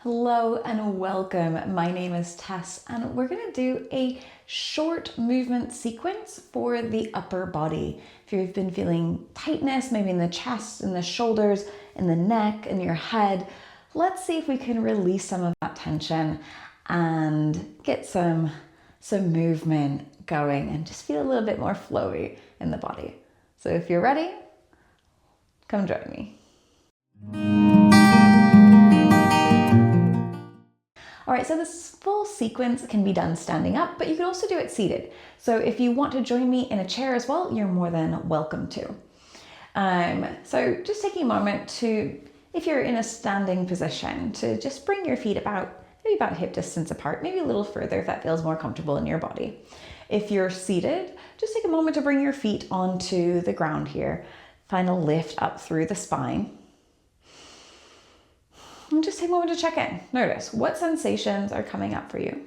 Hello and welcome. My name is Tess and we're going to do a short movement sequence for the upper body. If you've been feeling tightness, maybe in the chest, in the shoulders, in the neck, in your head, let's see if we can release some of that tension and get some movement going and just feel a little bit more flowy in the body. So if you're ready, come join me. All right, so this full sequence can be done standing up, but you can also do it seated. So if you want to join me in a chair as well, you're more than welcome to. So just taking a moment to, if you're in a standing position, to just bring your feet maybe about hip distance apart, maybe a little further if that feels more comfortable in your body. If you're seated, just take a moment to bring your feet onto the ground here. Find a lift up through the spine. And just take a moment to check in. Notice what sensations are coming up for you.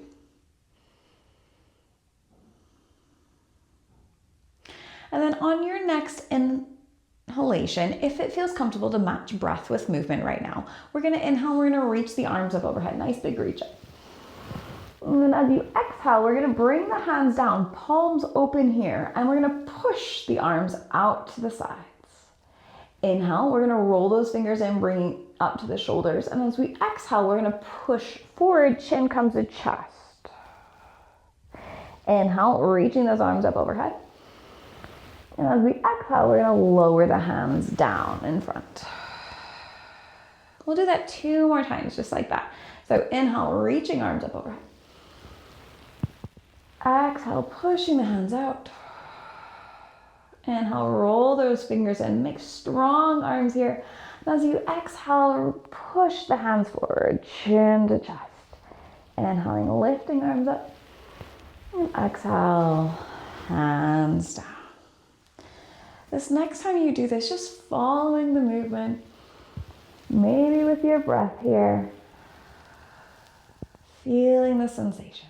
And then on your next inhalation, if it feels comfortable to match breath with movement right now, we're going to inhale, we're going to reach the arms up overhead. Nice big reach up. And then as you exhale, we're going to bring the hands down, palms open here, and we're going to push the arms out to the sides. Inhale, we're going to roll those fingers in, bringing up to the shoulders. And as we exhale, we're going to push forward, chin comes to chest. Inhale, reaching those arms up overhead. And as we exhale, we're going to lower the hands down in front. We'll do that 2 more times, just like that. So inhale, reaching arms up overhead. Exhale, pushing the hands out. Inhale, roll those fingers in, make strong arms here. And as you exhale, push the hands forward, chin to chest. Inhaling, lifting arms up. And exhale, hands down. This next time you do this, just following the movement, maybe with your breath here, feeling the sensation.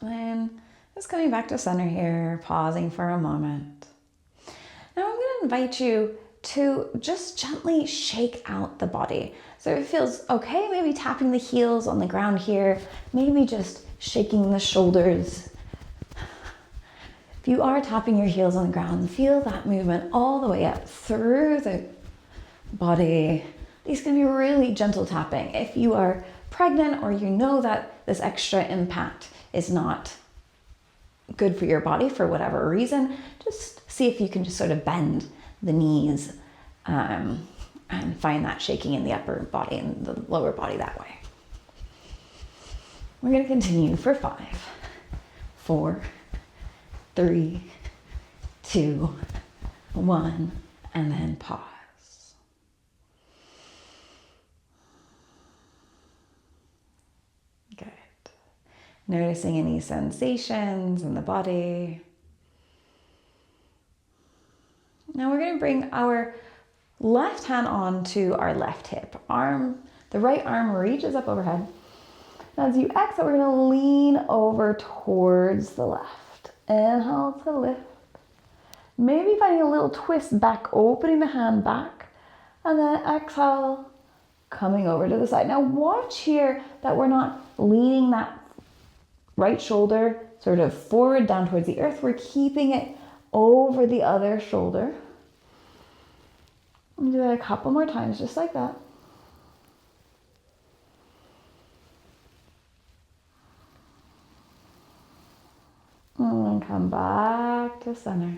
And just coming back to center here, pausing for a moment. Now I'm going to invite you to just gently shake out the body. So if it feels okay, maybe tapping the heels on the ground here, maybe just shaking the shoulders. If you are tapping your heels on the ground, feel that movement all the way up through the body. These can be really gentle tapping. If you are pregnant or you know that this extra impact is not good for your body for whatever reason, just see if you can just sort of bend the knees and find that shaking in the upper body and the lower body that way. We're going to continue for 5, 4, 3, 2, 1, and then pause. Noticing any sensations in the body. Now we're going to bring our left hand onto our left hip. The right arm reaches up overhead. As you exhale, we're going to lean over towards the left. Inhale to lift. Maybe finding a little twist back, opening the hand back. And then exhale, coming over to the side. Now watch here that we're not leaning that right shoulder sort of forward down towards the earth. We're keeping it over the other shoulder. And do that a couple more times, just like that. And then come back to center.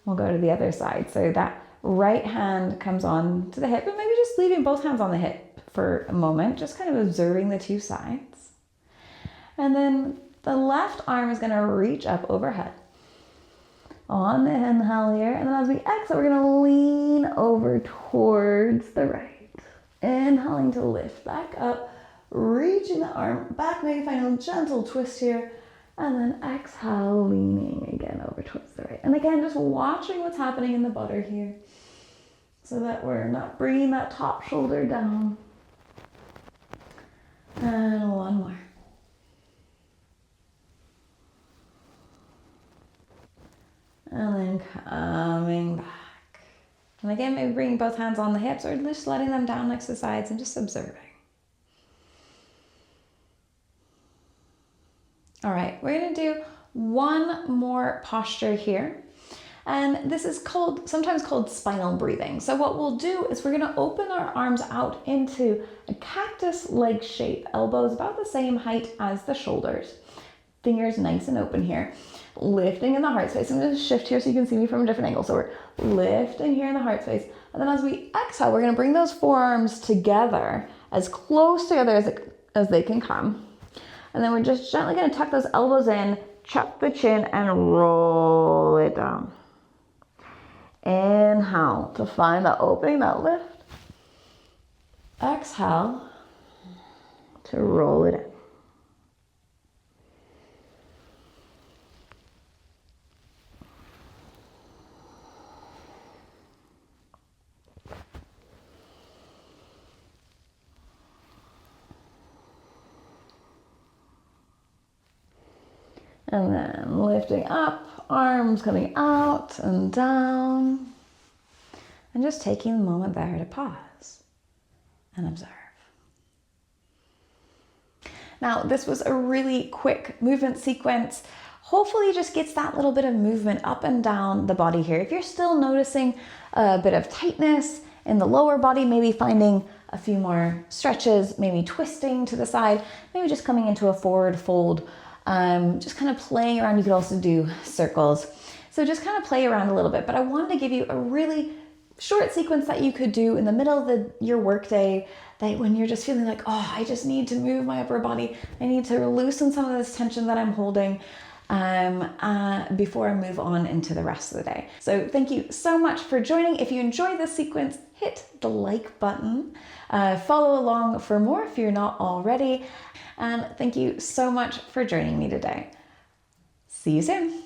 We'll go to the other side. So that right hand comes on to the hip, and maybe just leaving both hands on the hip for a moment, just kind of observing the two sides. And then the left arm is going to reach up overhead. On the inhale here, and then as we exhale, we're going to lean over towards the right. Inhaling to lift back up, reaching the arm back, maybe find a gentle twist here, and then exhale, leaning again over towards the right. And again, just watching what's happening in the butter here so that we're not bringing that top shoulder down. And one more. And then coming back. And again, maybe bringing both hands on the hips or just letting them down next to the sides and just observing. All right, we're gonna do one more posture here. And this is sometimes called spinal breathing. So what we'll do is we're gonna open our arms out into a cactus leg shape, elbows about the same height as the shoulders. Fingers nice and open here. Lifting in the heart space. I'm gonna shift here so you can see me from a different angle. So we're lifting here in the heart space. And then as we exhale, we're gonna bring those forearms together, as close together as they can come. And then we're just gently gonna tuck those elbows in, chuck the chin, and roll it down. Inhale to find that opening, that lift. Exhale to roll it in. And then lifting up, arms coming out and down. And just taking a moment there to pause and observe. Now, this was a really quick movement sequence. Hopefully just gets that little bit of movement up and down the body here. If you're still noticing a bit of tightness in the lower body, maybe finding a few more stretches, maybe twisting to the side, maybe just coming into a forward fold. Just kind of playing around. You could also do circles. So just kind of play around a little bit, but I wanted to give you a really short sequence that you could do in the middle of your workday, that when you're just feeling like, oh, I just need to move my upper body. I need to loosen some of this tension that I'm holding before I move on into the rest of the day. So thank you so much for joining. If you enjoyed this sequence, hit the like button. Follow along for more if you're not already. And thank you so much for joining me today. See you soon.